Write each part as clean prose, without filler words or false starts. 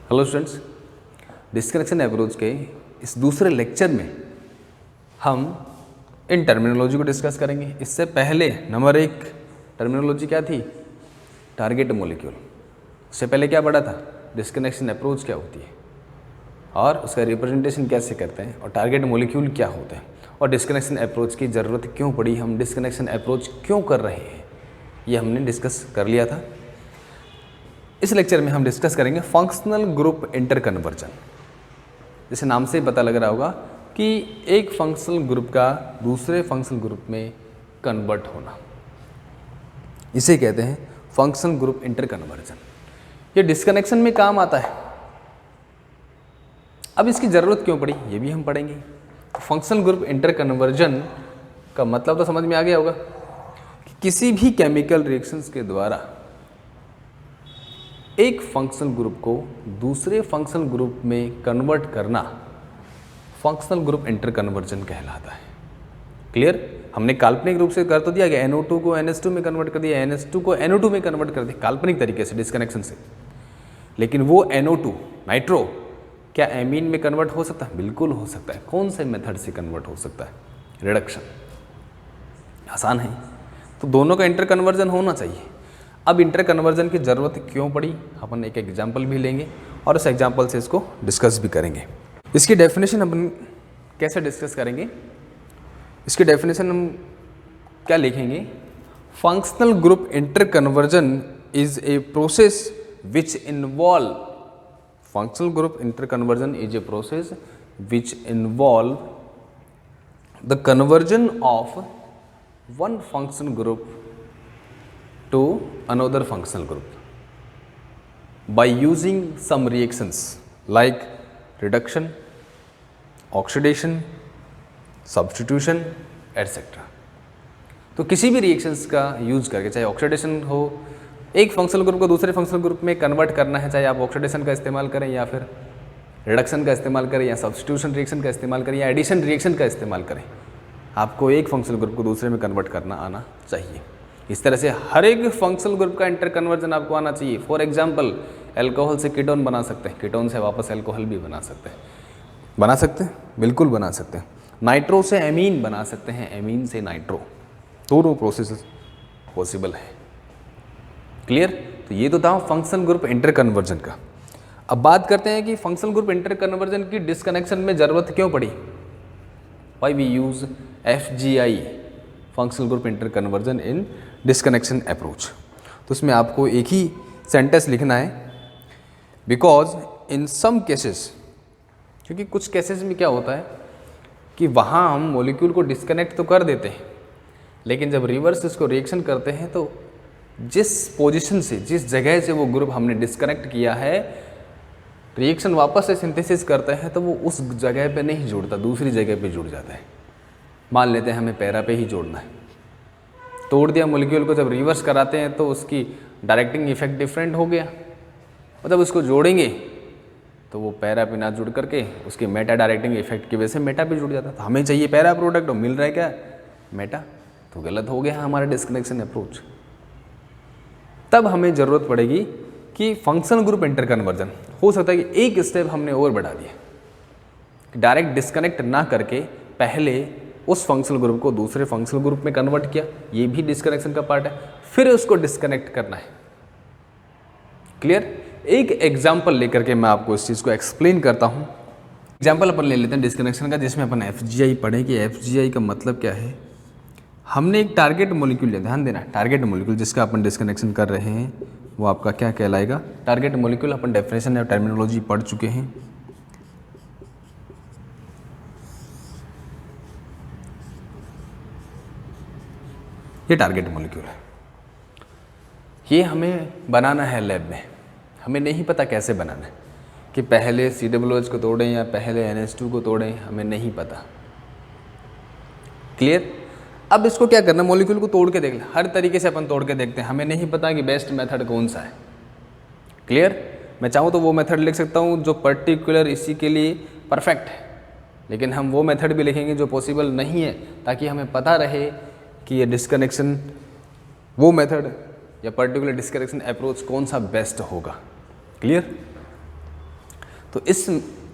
Hello students, disconnection approach के इस दूसरे लेक्चर में हम इन टर्मिनोलॉजी को डिस्कस करेंगे। इससे पहले नंबर 1 टर्मिनोलॉजी क्या थी? Target molecule. उससे पहले क्या पढ़ा था? डिस्कनेक्शन अप्रोच क्या होती है और उसका रिप्रेजेंटेशन कैसे करते हैं, और टारगेट मॉलिक्यूल क्या होते हैं, और डिस्कनेक्शन अप्रोच की ज़रूरत क्यों पड़ी, हम डिस्कनेक्शन अप्रोच क्यों कर रहे हैं, ये हमने डिस्कस कर लिया था। इस लेक्चर में हम डिस्कस करेंगे फंक्शनल ग्रुप इंटर कन्वर्जन। जैसे नाम से पता लग रहा होगा कि एक फंक्शनल ग्रुप का दूसरे फंक्शनल ग्रुप में कन्वर्ट होना, इसे कहते हैं फंक्शनल ग्रुप इंटर कन्वर्जन। ये डिस्कनेक्शन में काम आता है। अब इसकी ज़रूरत क्यों पड़ी, ये भी हम पढ़ेंगे। फंक्शनल ग्रुप इंटर कन्वर्जन का मतलब तो समझ में आ गया होगा कि किसी भी केमिकल रिएक्शंस के द्वारा एक फंक्शनल ग्रुप को दूसरे फंक्शनल ग्रुप में कन्वर्ट करना फंक्शनल ग्रुप इंटर कन्वर्जन कहलाता है। क्लियर? हमने काल्पनिक रूप से कर तो दिया कि NO2 को NH2 में कन्वर्ट कर दिया, NH2 को NO2 में कन्वर्ट कर दिया काल्पनिक तरीके से डिस्कनेक्शन से। लेकिन वो NO2 नाइट्रो क्या एमीन में कन्वर्ट हो सकता है? बिल्कुल हो सकता है। कौन से मेथड से कन्वर्ट हो सकता है? रिडक्शन। आसान है। तो दोनों का इंटर कन्वर्जन होना चाहिए। अब इंटर कन्वर्जन की ज़रूरत क्यों पड़ी, अपन एक एग्जाम्पल भी लेंगे और उस एग्जाम्पल से इसको डिस्कस भी करेंगे। इसकी डेफिनेशन अपन कैसे डिस्कस करेंगे? इसकी डेफिनेशन हम क्या लिखेंगे? Functional group inter conversion is a process which involve functional group inter conversion is a process which involve the conversion of one functional group to another functional group by using some reactions like reduction, oxidation, substitution, etc. तो किसी भी reactions का use करके, चाहे oxidation हो, एक functional group को दूसरे फंक्शनल ग्रुप में कन्वर्ट करना है, चाहे आप ऑक्सीडेशन का इस्तेमाल करें या फिर रिडक्शन का इस्तेमाल करें या सब्स्टिट्यूशन रिएक्शन का इस्तेमाल करें या एडिशन रिएक्शन का इस्तेमाल करें, आपको एक फंक्शनल ग्रुप को दूसरे में कन्वर्ट करना आना चाहिए। इस तरह से हर एक फंक्शनल ग्रुप का इंटर कन्वर्जन आपको आना चाहिए। फॉर एग्जांपल, अल्कोहल से कीटोन बना सकते हैं, कीटोन से वापस अल्कोहल भी बना सकते हैं। बना सकते हैं? बिल्कुल बना सकते हैं। नाइट्रो से एमीन बना सकते हैं, एमीन से नाइट्रो, दोनों प्रोसेस पॉसिबल है। क्लियर? तो ये तो था फंक्शनल ग्रुप इंटर कन्वर्जन का। अब बात करते हैं कि फंक्शनल ग्रुप इंटर कन्वर्जन की डिस्कनेक्शन में ज़रूरत क्यों पड़ी। Why we use FGI, functional group interconversion in disconnection approach. तो उसमें आपको एक ही सेंटेंस लिखना है, बिकॉज इन सम केसेस, क्योंकि कुछ केसेस में क्या होता है कि वहाँ हम मॉलिक्यूल को डिस्कनेक्ट तो कर देते हैं, लेकिन जब रिवर्स इसको रिएक्शन करते हैं तो जिस पोजीशन से, जिस जगह से वो ग्रुप हमने डिस्कनेक्ट किया है, रिएक्शन वापस से सिंथेसिस करते हैं तो वो उस जगह पे नहीं जुड़ता, दूसरी जगह पे जुड़ जाता है। मान लेते हैं हमें पैरा पे ही जोड़ना है, तोड़ दिया मॉलिक्यूल को, जब रिवर्स कराते हैं तो उसकी डायरेक्टिंग इफेक्ट डिफरेंट हो गया, मतलब उसको जोड़ेंगे तो वो पैरा पे ना जुड़ करके उसके मेटा डायरेक्टिंग इफेक्ट की वजह से मेटा पे जुड़ जाता। तो हमें चाहिए पैरा प्रोडक्ट और मिल रहा है क्या? मेटा। तो गलत हो गया हमारा डिस्कनेक्शन अप्रोच। तब हमें ज़रूरत पड़ेगी कि फंक्शनल ग्रुप इंटर कन्वर्जन। हो सकता है कि एक स्टेप हमने और बढ़ा दिया, डायरेक्ट डिस्कनेक्ट ना करके पहले उस फंक्शनल ग्रुप को दूसरे फंक्शनल ग्रुप में कन्वर्ट किया, ये भी डिस्कनेक्शन का पार्ट है, फिर उसको डिस्कनेक्ट करना है। क्लियर? एक एग्जांपल लेकर के मैं आपको इस चीज़ को एक्सप्लेन करता हूँ। एग्जांपल अपन ले लेते हैं डिस्कनेक्शन का, जिसमें अपन FGI पढ़े कि FGI का मतलब क्या है। हमने एक टारगेट मॉलिक्यूल लिया, ध्यान देना, टारगेट मॉलिक्यूल जिसका अपन डिस्कनेक्शन कर रहे हैं वो आपका क्या कहलाएगा? Target molecule. अपन डेफिनेशन या टर्मिनोलॉजी पढ़ चुके हैं। ये टारगेट मॉलिक्यूल है, ये हमें बनाना है लैब में। हमें नहीं पता कैसे बनाना है, कि पहले COOH को तोड़ें या पहले NH2 को तोड़ें, हमें नहीं पता। क्लियर? अब इसको क्या करना, मॉलिक्यूल को तोड़ के देख लें, हर तरीके से अपन तोड़ के देखते हैं, हमें नहीं पता कि बेस्ट मेथड कौन सा है। क्लियर? मैं चाहूँ तो वो मेथड लिख सकता हूँ जो पर्टिकुलर इसी के लिए परफेक्ट है, लेकिन हम वो मेथड भी लिखेंगे जो पॉसिबल नहीं है, ताकि हमें पता रहे कि ये डिस्कनेक्शन, वो मेथड या पर्टिकुलर डिस्कनेक्शन अप्रोच कौन सा बेस्ट होगा। क्लियर? तो इस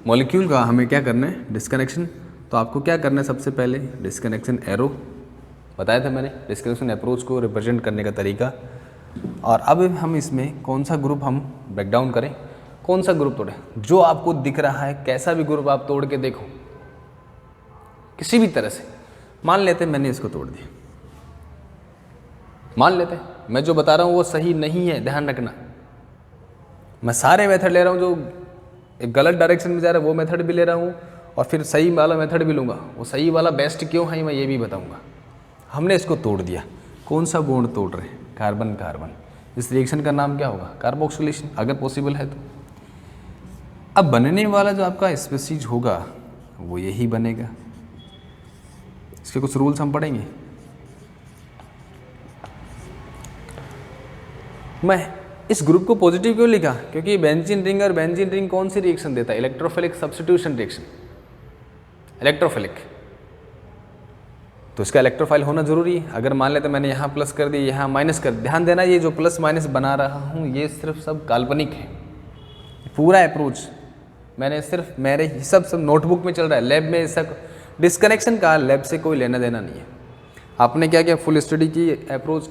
मॉलिक्यूल का हमें क्या करना है, डिस्कनेक्शन। तो आपको क्या करना है, सबसे पहले डिस्कनेक्शन एरो बताया था मैंने, डिस्कनेक्शन अप्रोच को रिप्रेजेंट करने का तरीका। और अब हम इसमें कौन सा ग्रुप हम ब्रेकडाउन करें, कौन सा ग्रुप तोड़ें, जो आपको दिख रहा है कैसा भी ग्रुप आप तोड़ के देखो किसी भी तरह से। मान लेते हैं मैंने इसको तोड़ दिया, मान लेते हैं मैं जो बता रहा हूँ वो सही नहीं है, ध्यान रखना। मैं सारे मेथड ले रहा हूँ, जो एक गलत डायरेक्शन में जा रहा है वो मेथड भी ले रहा हूँ, और फिर सही वाला मेथड भी लूँगा। वो सही वाला बेस्ट क्यों है मैं ये भी बताऊँगा। हमने इसको तोड़ दिया, कौन सा बॉन्ड तोड़ रहे हैं, कार्बन कार्बन। इस रिएक्शन का नाम क्या होगा, कार्बोक्सिलेशन, अगर पॉसिबल है तो। अब बनने वाला जो आपका स्पीशीज होगा वो यही बनेगा। इसके कुछ रूल्स हम पढ़ेंगे। मैं इस ग्रुप को पॉजिटिव क्यों लिखा, क्योंकि बेंजीन रिंग और बेंजीन रिंग कौन सी रिएक्शन देता है, इलेक्ट्रोफिलिक सब्स्टिट्यूशन रिएक्शन, इलेक्ट्रोफिलिक। तो इसका इलेक्ट्रोफाइल होना जरूरी है। अगर मान लेते मैंने यहाँ प्लस कर दिया, यहाँ माइनस कर, ध्यान देना ये जो प्लस माइनस बना रहा हूँ ये सिर्फ सब काल्पनिक है। पूरा अप्रोच मैंने सिर्फ मेरे ही सब नोटबुक में चल रहा है, लैब में ऐसा डिस्कनेक्शन का लैब से कोई लेना देना नहीं है। आपने क्या किया, फुल स्टडी की, अप्रोच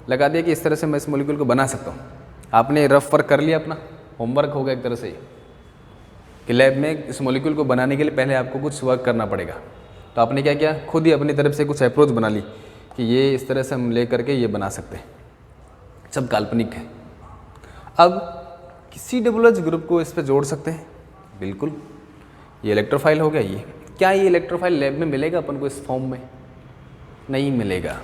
लगा दिया कि इस तरह से मैं इस मॉलिक्यूल को बना सकता हूँ। आपने रफ वर्क कर लिया, अपना होमवर्क होगा एक तरह से कि लैब में इस मॉलिक्यूल को बनाने के लिए पहले आपको कुछ वर्क करना पड़ेगा। तो आपने क्या किया, खुद ही अपनी तरफ से कुछ अप्रोच बना ली कि ये इस तरह से हम ले करके ये बना सकते हैं। सब काल्पनिक है। अब किसी COOH ग्रुप को इस पर जोड़ सकते हैं, बिल्कुल। ये इलेक्ट्रोफाइल हो गया। ये क्या, ये इलेक्ट्रोफाइल लैब में मिलेगा अपन को इस फॉर्म में, नहीं मिलेगा।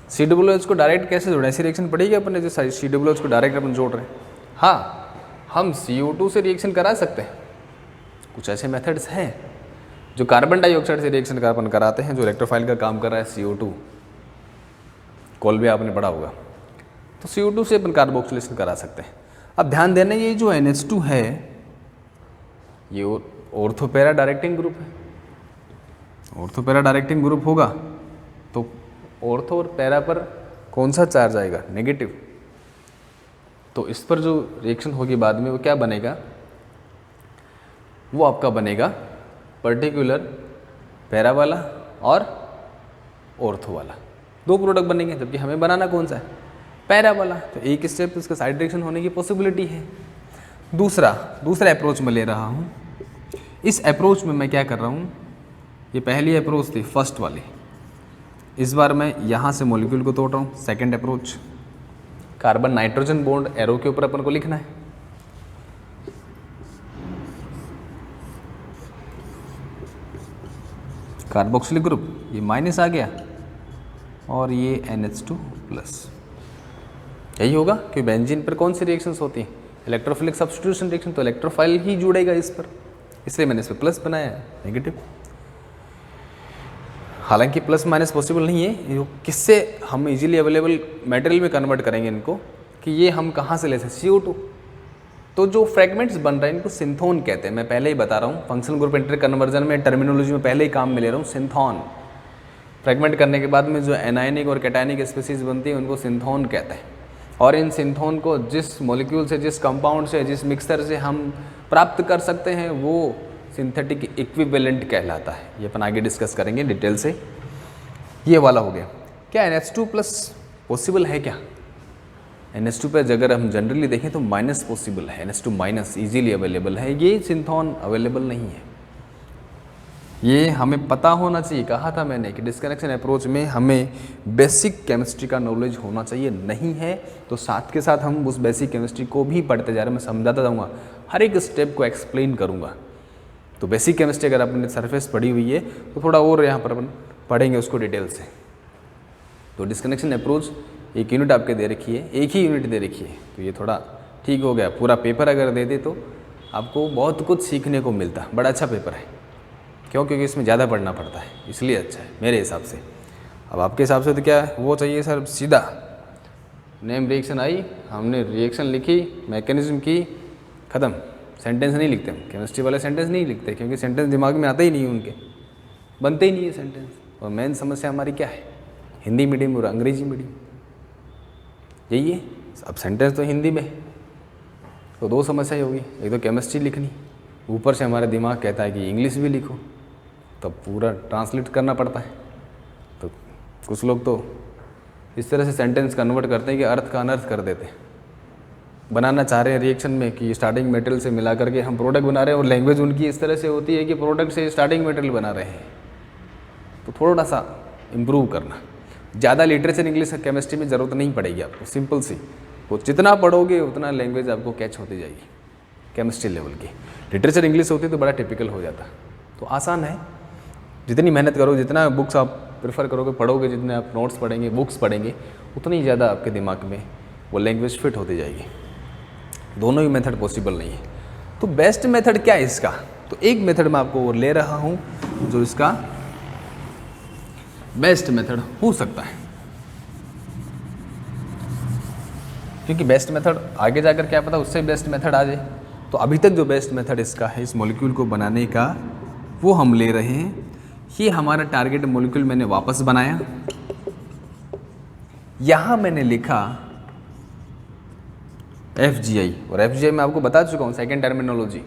COOH को डायरेक्ट कैसे जोड़ें, ऐसी रिएक्शन पड़ेगी अपन ने जो COOH को डायरेक्ट अपन जोड़ रहे हैं। हाँ, हम CO2 से रिएक्शन करा सकते हैं, कुछ ऐसे मेथड्स हैं जो कार्बन डाइऑक्साइड से रिएक्शन का अपन कराते हैं, जो इलेक्ट्रोफाइल का काम कर रहा है CO2, कॉल भी आपने पढ़ा होगा। तो CO2 से अपन कार्बोक्सिलेशन करा सकते हैं। अब ध्यान देना, ये जो NH2 है ये ऑर्थोपैरा डायरेक्टिंग ग्रुप है। ऑर्थोपैरा डायरेक्टिंग ग्रुप होगा तो ऑर्थो और पैरा पर कौन सा चार्ज आएगा, नेगेटिव। तो इस पर जो रिएक्शन होगी बाद में वो क्या बनेगा, वो आपका बनेगा पर्टिकुलर पैरा वाला और ऑर्थो वाला, दो प्रोडक्ट बनेंगे। जबकि हमें बनाना कौन सा है, पैरा वाला। तो एक स्टेप इसका साइड रिएक्शन होने की पॉसिबिलिटी है। दूसरा अप्रोच में ले रहा हूँ। इस अप्रोच में मैं क्या कर रहा हूँ, ये पहली अप्रोच थी फर्स्ट वाली, इस बार मैं यहाँ से मॉलिक्यूल को तोड़ रहा हूँ। Second approach, carbon nitrogen bond arrow के ऊपर अपन को लिखना है। कार्बोक्सिलिक ग्रुप, ये माइनस आ गया और ये NH2 प्लस, यही होगा कि बेंजीन पर कौन सी रिएक्शंस होती हैं, इलेक्ट्रोफिलिक सब्स्टिट्यूशन रिएक्शन। तो इलेक्ट्रोफाइल ही जुड़ेगा इस पर, इसलिए मैंने इस पर प्लस बनाया है, नेगेटिव। हालांकि प्लस माइनस पॉसिबल नहीं है, ये किससे हम इजीली अवेलेबल मटेरियल में कन्वर्ट करेंगे इनको, कि ये हम कहाँ से ले सकते, CO2। तो जो फ्रेगमेंट्स बन रहे हैं इनको सिंथोन कहते हैं। मैं पहले ही बता रहा हूँ, फंक्शनल ग्रुप इंटर कन्वर्जन में टर्मिनोलॉजी में पहले ही काम में ले रहा हूँ, सिंथोन। फ्रेगमेंट करने के बाद में जो एनायनिक और कैटायनिक स्पीसीज बनती है उनको सिंथोन कहते हैं। और इन सिंथोन को जिस मॉलिक्यूल से, जिस कंपाउंड से, जिस मिक्सचर से हम प्राप्त कर सकते हैं वो सिंथेटिक इक्विवेलेंट कहलाता है। ये अपन आगे डिस्कस करेंगे डिटेल से। ये वाला हो गया। क्या NH2 प्लस पॉसिबल है क्या? NH2 पे अगर हम जनरली देखें तो माइनस पॉसिबल है, NH2 माइनस ईजीली अवेलेबल है, ये सिंथोन अवेलेबल नहीं है। ये हमें पता होना चाहिए। कहा था मैंने कि डिस्कनेक्शन अप्रोच में हमें बेसिक केमिस्ट्री का नॉलेज होना चाहिए, नहीं है तो साथ के साथ हम उस बेसिक केमिस्ट्री को भी पढ़ते जा रहे हैं। मैं समझाता जाऊँगा, हर एक स्टेप को एक्सप्लेन करूँगा। तो बेसिक केमिस्ट्री अगर आपने सरफेस पढ़ी हुई है तो थोड़ा और यहाँ पर अपन पढ़ेंगे उसको डिटेल से। तो डिस्कनेक्शन अप्रोच एक यूनिट आपके दे रखी है, एक ही यूनिट दे रखी है, तो ये थोड़ा ठीक हो गया। पूरा पेपर अगर दे दे तो आपको बहुत कुछ सीखने को मिलता। बड़ा अच्छा पेपर है, क्यों? क्योंकि इसमें ज़्यादा पढ़ना पड़ता है, इसलिए अच्छा है मेरे हिसाब से। अब आपके हिसाब से तो क्या वो चाहिए सर, सीधा नेम रिएक्शन आई, हमने रिएक्शन लिखी, मैकेनिज्म की, ख़त्म। सेंटेंस नहीं लिखते हम, केमिस्ट्री वाले सेंटेंस नहीं लिखते, क्योंकि सेंटेंस दिमाग में आते ही नहीं, उनके बनते ही नहीं है सेंटेंस। और मेन समस्या हमारी क्या है, हिंदी मीडियम और अंग्रेजी मीडियम, यही है। अब सेंटेंस तो हिंदी में है तो दो समस्या ही होगी, एक तो केमिस्ट्री लिखनी, ऊपर से हमारा दिमाग कहता है कि इंग्लिश भी लिखो, तब पूरा ट्रांसलेट करना पड़ता है। तो कुछ लोग तो इस तरह से सेंटेंस कन्वर्ट करते हैं कि अर्थ का अनर्थ कर देते हैं। बनाना चाह रहे हैं रिएक्शन में कि स्टार्टिंग मटेरियल से मिला करके हम प्रोडक्ट बना रहे हैं, और लैंग्वेज उनकी इस तरह से होती है कि प्रोडक्ट से स्टार्टिंग मटेरियल बना रहे हैं। तो थोड़ा सा इम्प्रूव करना। ज़्यादा लिटरेचर इंग्लिश केमिस्ट्री में ज़रूरत नहीं पड़ेगी आपको, सिंपल सी, वो जितना पढ़ोगे उतना लैंग्वेज आपको कैच होती जाएगी केमिस्ट्री लेवल की। लिटरेचर इंग्लिश होती तो बड़ा टिपिकल हो जाता। तो आसान है, जितनी मेहनत करो, जितना बुक्स आप प्रेफर करोगे, पढ़ोगे, जितने आप नोट्स पढ़ेंगे, बुक्स पढ़ेंगे, उतनी ज़्यादा आपके दिमाग में वो लैंग्वेज फिट होती जाएगी। दोनों ही मेथड पॉसिबल नहीं है। तो बेस्ट मेथड क्या है इसका? तो एक मेथड मैं आपको ले रहा हूँ जो इसका बेस्ट मेथड हो सकता है, क्योंकि बेस्ट मेथड आगे जाकर क्या पता उससे बेस्ट मेथड आ जाए। तो अभी तक जो बेस्ट मेथड इसका है इस मॉलिक्यूल को बनाने का, वो हम ले रहे हैं। ये हमारा टारगेट मॉलिक्यूल मैंने वापस बनाया, यहां मैंने लिखा FGI, और FGI मैं आपको बता चुका हूं second terminology,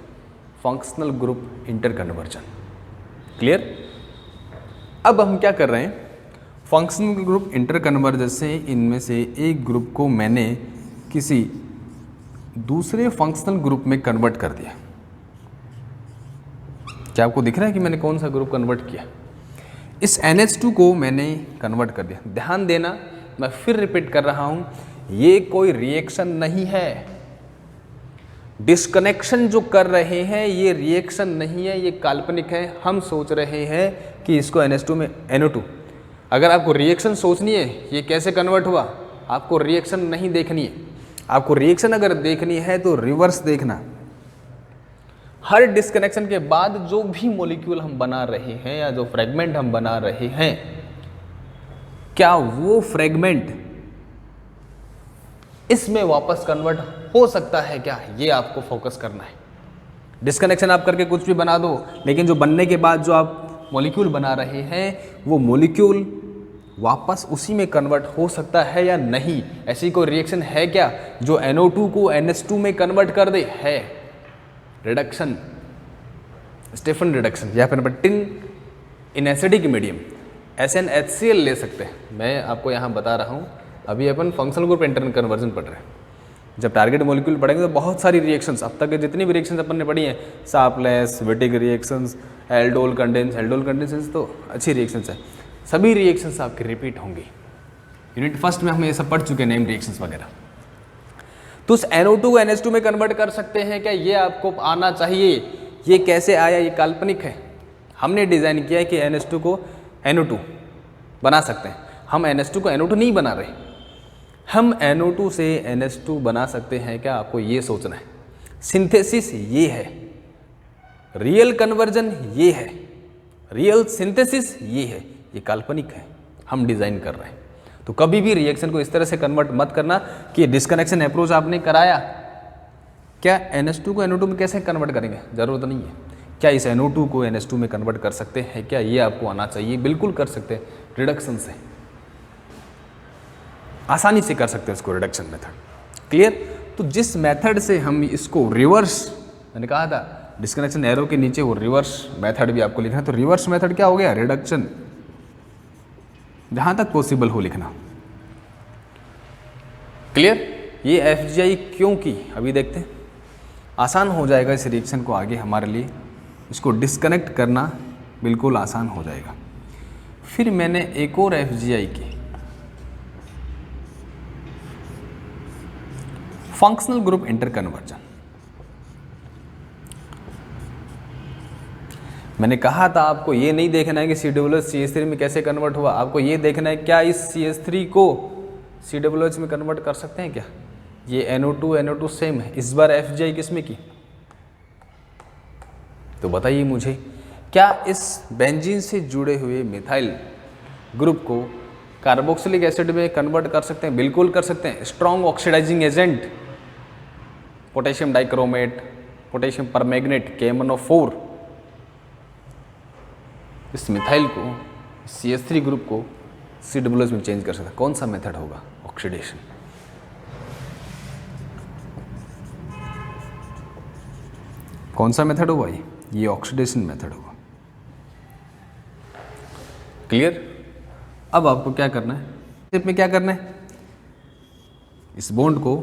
functional group inter conversion. Clear? अब हम क्या कर रहे हैं, फंक्शनल ग्रुप इंटर कन्वर्जन से इनमें से एक ग्रुप को मैंने किसी दूसरे फंक्शनल ग्रुप में कन्वर्ट कर दिया। क्या आपको दिख रहा है कि मैंने कौन सा ग्रुप कन्वर्ट किया? इस NH2 को मैंने कन्वर्ट कर दिया। ध्यान देना, मैं फिर रिपीट कर रहा हूं, ये कोई रिएक्शन नहीं है। डिस्कनेक्शन जो कर रहे हैं ये रिएक्शन नहीं है, ये काल्पनिक है। हम सोच रहे हैं कि इसको NH2 में NO2। अगर आपको रिएक्शन सोचनी है ये कैसे कन्वर्ट हुआ, आपको रिएक्शन नहीं देखनी है। आपको रिएक्शन अगर देखनी है तो रिवर्स देखना। हर डिस्कनेक्शन के बाद जो भी मॉलिक्यूल हम बना रहे हैं या जो फ्रेगमेंट हम बना रहे हैं, क्या वो फ्रेगमेंट इसमें वापस कन्वर्ट हो सकता है क्या, ये आपको फोकस करना है। डिस्कनेक्शन आप करके कुछ भी बना दो, लेकिन जो बनने के बाद जो आप मॉलिक्यूल बना रहे हैं वो मॉलिक्यूल वापस उसी में कन्वर्ट हो सकता है या नहीं। ऐसी कोई रिएक्शन है क्या जो NO2 को NH2 में कन्वर्ट कर दे? है। रिडक्शन, स्टेफन रिडक्शन, या फिर tin in acidic medium, SnHCl ले सकते हैं। मैं आपको यहाँ बता रहा हूँ, अभी अपन फंक्शनल ग्रुप इंटर कन्वर्जन पढ़ रहे हैं। जब टारगेट मॉलिक्यूल पढ़ेंगे तो बहुत सारी रिएक्शंस, अब तक जितनी भी रिएक्शंस अपन ने पढ़ी हैं, सापलेस, विटिक रिएक्शंस, एल्डोल कंडेंसेंस तो अच्छी रिएक्शंस है। सभी रिएक्शंस आपकी रिपीट होंगी। यूनिट फर्स्ट में हम ये सब पढ़ चुके हैं, नेम रिएक्शंस वगैरह। तो उस NO2 को NH2 में कन्वर्ट कर सकते हैं क्या, ये आपको आना चाहिए। ये कैसे आया, ये काल्पनिक है। हमने डिज़ाइन किया है कि NH2 को NO2 बना सकते हैं। हम NH2 को NO2 नहीं बना रहे, हम NO2 से NH2 बना सकते हैं क्या, आपको ये सोचना है। सिंथेसिस ये है, रियल कन्वर्जन ये है, रियल सिंथेसिस ये है, ये काल्पनिक है, हम डिज़ाइन कर रहे हैं। तो कभी भी रिएक्शन को इस तरह से कन्वर्ट मत करना कि डिस्कनेक्शन अप्रोच आपने कराया, क्या NH2 को NO2 में कैसे कन्वर्ट करेंगे, ज़रूरत नहीं है। क्या इस NO2 को NH2 में कन्वर्ट कर सकते हैं क्या, ये आपको आना चाहिए। बिल्कुल कर सकते हैं, रिडक्शन से आसानी से कर सकते हैं इसको, रिडक्शन मेथड। क्लियर? तो जिस मेथड से हम इसको रिवर्स, मैंने कहा था डिस्कनेक्शन एरो के नीचे वो रिवर्स मेथड भी आपको लिखना है। तो रिवर्स मेथड क्या हो गया, रिडक्शन, जहां तक पॉसिबल हो लिखना। क्लियर? ये FGI क्यों की अभी देखते हैं, आसान हो जाएगा इस रिएक्शन को आगे हमारे लिए, इसको डिस्कनेक्ट करना बिल्कुल आसान हो जाएगा। फिर मैंने एक और FGI की, फंक्शनल ग्रुप इंटर कन्वर्जन। मैंने कहा था आपको ये नहीं देखना है कि COOH CH3 में कैसे कन्वर्ट हुआ, आपको ये देखना है क्या इस CH3 को COOH में कन्वर्ट कर सकते हैं क्या। ये NO2 सेम है। इस बार FGI किसमें की, तो बताइए मुझे, क्या इस बेंजीन से जुड़े हुए मिथाइल ग्रुप को कार्बोक्सिलिक एसिड में कन्वर्ट कर सकते हैं? बिल्कुल कर सकते हैं। Strong oxidising agent, potassium dichromate, potassium permanganate, KMnO4, इस मिथाइल को, CH3 ग्रुप को COOH में चेंज कर सकता है। कौन सा मेथड होगा, ऑक्सीडेशन। कौन सा मेथड होगा ये ऑक्सीडेशन मेथड होगा। क्लियर? अब आपको क्या करना है, स्टेप में क्या करना है, इस बॉन्ड को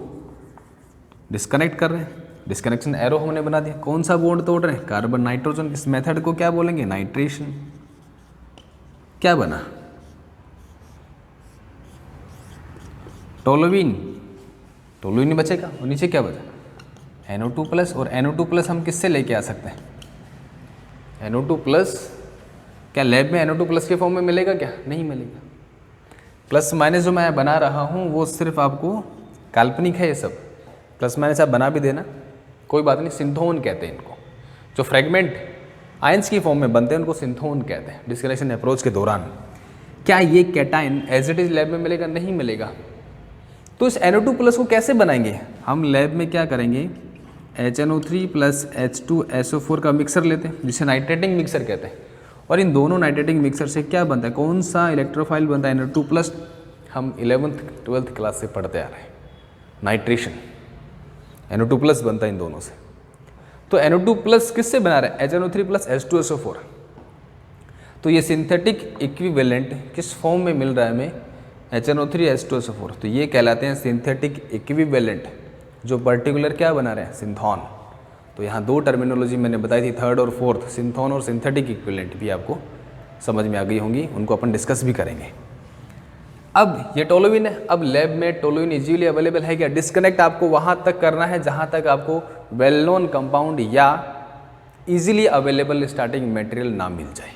डिस्कनेक्ट कर रहे हैं, डिस्कनेक्शन एरो हमने बना दिया। कौन सा बॉन्ड तोड़ रहे हैं, कार्बन नाइट्रोजन। इस मेथड को क्या बोलेंगे, नाइट्रेशन। क्या बना, टोलुइन, टोलुइन बचेगा और नीचे क्या बचा, NO2 प्लस। और NO2 प्लस हम किससे लेके आ सकते हैं, NO2 प्लस क्या लैब में NO2 प्लस के फॉर्म में मिलेगा, क्या नहीं मिलेगा। प्लस माइनस जो मैं बना रहा हूँ वो सिर्फ आपको काल्पनिक है, ये सब प्लस माइनस आप बना भी देना कोई बात नहीं। सिंथोन कहते हैं इनको, जो फ्रेगमेंट आयंस की फॉर्म में बनते हैं उनको सिंथोन कहते हैं। डिस्कनेक्शन अप्रोच के दौरान क्या ये cation as it is lab में मिलेगा, नहीं मिलेगा। तो इस NO2 प्लस को कैसे बनाएंगे, हम लैब में क्या करेंगे, HNO3 प्लस H2SO4 का मिक्सर लेते हैं जिसे नाइट्रेटिंग मिक्सर कहते हैं। और इन दोनों नाइट्रेटिंग मिक्सर से क्या बनता है, कौन सा इलेक्ट्रोफाइल बनता है, NO2 प्लस। हम 11th 12th क्लास से पढ़ते आ रहे हैं, नाइट्रेशन NO2 प्लस बनता है इन दोनों से। तो NO2 प्लस किससे बना रहे हैं, HNO3 प्लस H2SO4। तो ये सिंथेटिक इक्विवेलेंट किस फॉर्म में मिल रहा है हमें, HNO3 H2SO4। तो ये कहलाते हैं सिंथेटिक इक्विवेलेंट, जो पर्टिकुलर क्या बना रहे हैं, सिंथॉन। तो यहाँ दो टर्मिनोलॉजी मैंने बताई थी, थर्ड और फोर्थ, सिंथॉन और सिंथेटिक इक्विवेलेंट भी आपको समझ में आ गई होंगी, उनको अपन डिस्कस भी करेंगे। अब ये टोलुइन है, अब लैब में टोलुइन इजीली अवेलेबल है क्या, डिस्कनेक्ट आपको वहाँ तक करना है जहाँ तक आपको वेल नोन कंपाउंड या इजीली अवेलेबल स्टार्टिंग मटेरियल ना मिल जाए।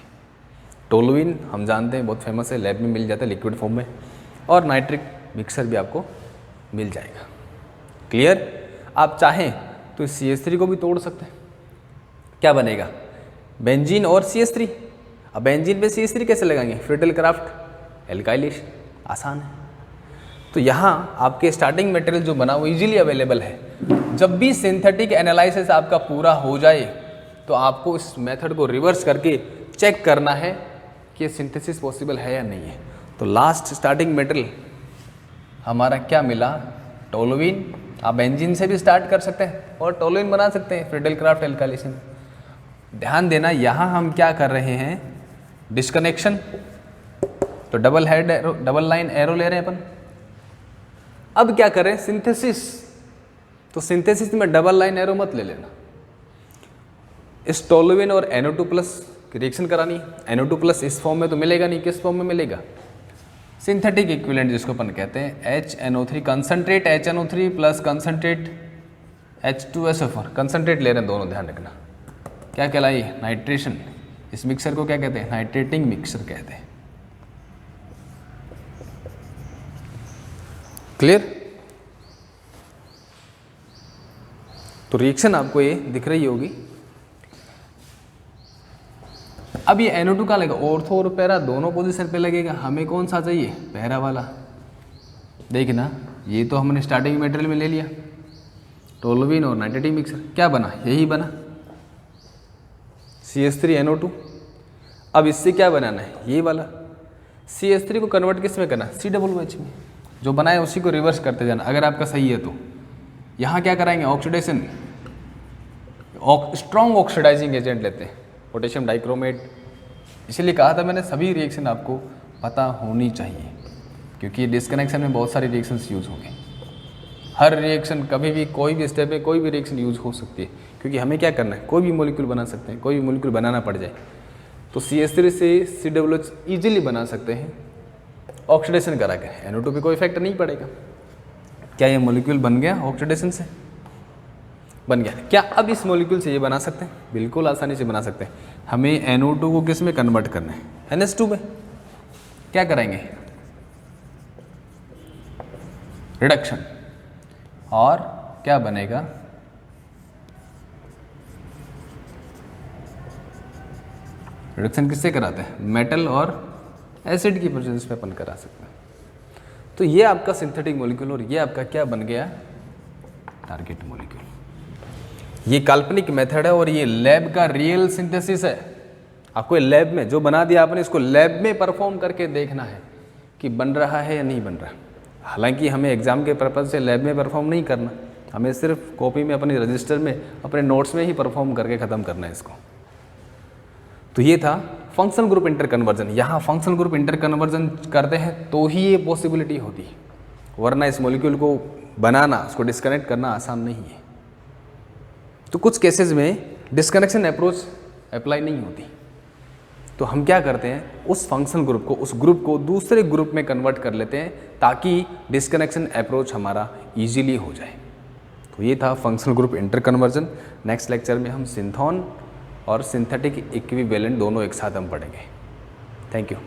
टोलुइन हम जानते हैं बहुत फेमस है, लैब में मिल जाता है लिक्विड फॉर्म में, और नाइट्रिक मिक्सर भी आपको मिल जाएगा। क्लियर? आप चाहें तो CH3 को भी तोड़ सकते हैं, क्या बनेगा, बेंजीन और CH3। अब बेंजीन पे CH3 कैसे लगाएंगे, फ्रिटल क्राफ्ट एल्काइलेशन, आसान है। तो यहाँ आपके स्टार्टिंग मटेरियल जो बना वो इजीली अवेलेबल है। जब भी सिंथेटिक एनालिसिस आपका पूरा हो जाए तो आपको इस मेथड को रिवर्स करके चेक करना है कि सिंथेसिस पॉसिबल है या नहीं है। तो लास्ट स्टार्टिंग मटेरियल हमारा क्या मिला, टोलुइन। आप बेंजीन से भी स्टार्ट कर सकते हैं और टोलुइन बना सकते हैं, फ्रिटल क्राफ्ट एल्काइलेशन। ध्यान देना यहाँ हम क्या कर रहे हैं, डिस्कनेक्शन। तो double head arrow, double line arrow ले रहे हैं अपन। अब क्या करें, सिंथेसिस। तो सिंथेसिस में डबल लाइन एरो मत ले लेना। इस टोलुइन और NO2 प्लस की रिएक्शन करानी है। NO2 प्लस इस फॉर्म में तो मिलेगा नहीं, किस फॉर्म में मिलेगा, सिंथेटिक इक्विवेलेंट जिसको अपन कहते हैं HNO3 concentrate, HNO3 plus concentrate H2SO4। Concentrate ले रहे हैं दोनों, ध्यान रखना। क्या कहलाई, नाइट्रेशन। इस मिक्सर को क्या कहते हैं, नाइट्रेटिंग मिक्सर कहते हैं। क्लियर? तो रिएक्शन आपको ये दिख रही होगी। अब ये NO2 का लगेगा, ऑर्थो और पैरा दोनों पोजीशन पे लगेगा। हमें कौन सा चाहिए, पैरा वाला। देखना, ये तो हमने स्टार्टिंग मटेरियल में ले लिया, टोलुइन और नाइट्रेटिंग मिक्सर। क्या बना, यही बना, CH3NO2। अब इससे क्या बनाना है, ये वाला CH3 को कन्वर्ट किस में करना, COOH में। जो बनाए उसी को रिवर्स करते जाना, अगर आपका सही है तो। यहाँ क्या कराएंगे, ऑक्सीडेशन, स्ट्रॉन्ग ऑक्सीडाइजिंग एजेंट लेते हैं, पोटेशियम डाइक्रोमेट। इसीलिए कहा था मैंने, सभी रिएक्शन आपको पता होनी चाहिए, क्योंकि डिस्कनेक्शन में बहुत सारे रिएक्शंस यूज़ होंगे। हर रिएक्शन कभी भी, कोई भी स्टेप में कोई भी रिएक्शन यूज़ हो सकती है, क्योंकि हमें क्या करना है, कोई भी मॉलिक्यूल बना सकते हैं, कोई भी मॉलिक्यूल बनाना पड़ जाए तो CH3 से COOH ईजिली बना सकते हैं ऑक्सीडेशन करा के। NO2 पे कोई इफेक्ट नहीं पड़ेगा। क्या ये मॉलिक्यूल बन गया, ऑक्सीडेशन से बन गया। क्या अब इस मॉलिक्यूल से ये बना सकते हैं, बिल्कुल आसानी से बना सकते हैं। हमें NO2 को किस में कन्वर्ट करना है, NH2 में। क्या कराएंगे, रिडक्शन, और क्या बनेगा, रिडक्शन किससे कराते हैं, मेटल और एसिड की प्रेजेंस पे अपन करा सकते हैं। तो ये आपका सिंथेटिक मॉलिक्यूल और ये आपका क्या बन गया, टारगेट मॉलिक्यूल। ये काल्पनिक मेथड है और ये लैब का रियल सिंथेसिस है। आपको लैब में जो बना दिया आपने, इसको लैब में परफॉर्म करके देखना है कि बन रहा है या नहीं बन रहा। हालांकि हमें एग्जाम के पर्पज से लैब में परफॉर्म नहीं करना, हमें सिर्फ कॉपी में अपने रजिस्टर में अपने नोट्स में ही परफॉर्म करके ख़त्म करना है इसको। तो ये था फंक्शनल ग्रुप इंटर कन्वर्जन। यहाँ फंक्शनल ग्रुप इंटर कन्वर्जन करते हैं तो ही ये पॉसिबिलिटी होती है, वरना इस मॉलिक्यूल को बनाना, उसको डिस्कनेक्ट करना आसान नहीं है। तो कुछ केसेस में डिस्कनेक्शन अप्रोच अप्लाई नहीं होती, तो हम क्या करते हैं, उस फंक्शनल ग्रुप को, उस ग्रुप को दूसरे ग्रुप में कन्वर्ट कर लेते हैं ताकि डिस्कनेक्शन अप्रोच हमारा ईजीली हो जाए। तो ये था functional group inter conversion. Next lecture में हम सिंथॉन और सिंथेटिक इक्विवेलेंट दोनों एक साथ हम पढ़ेंगे। Thank you.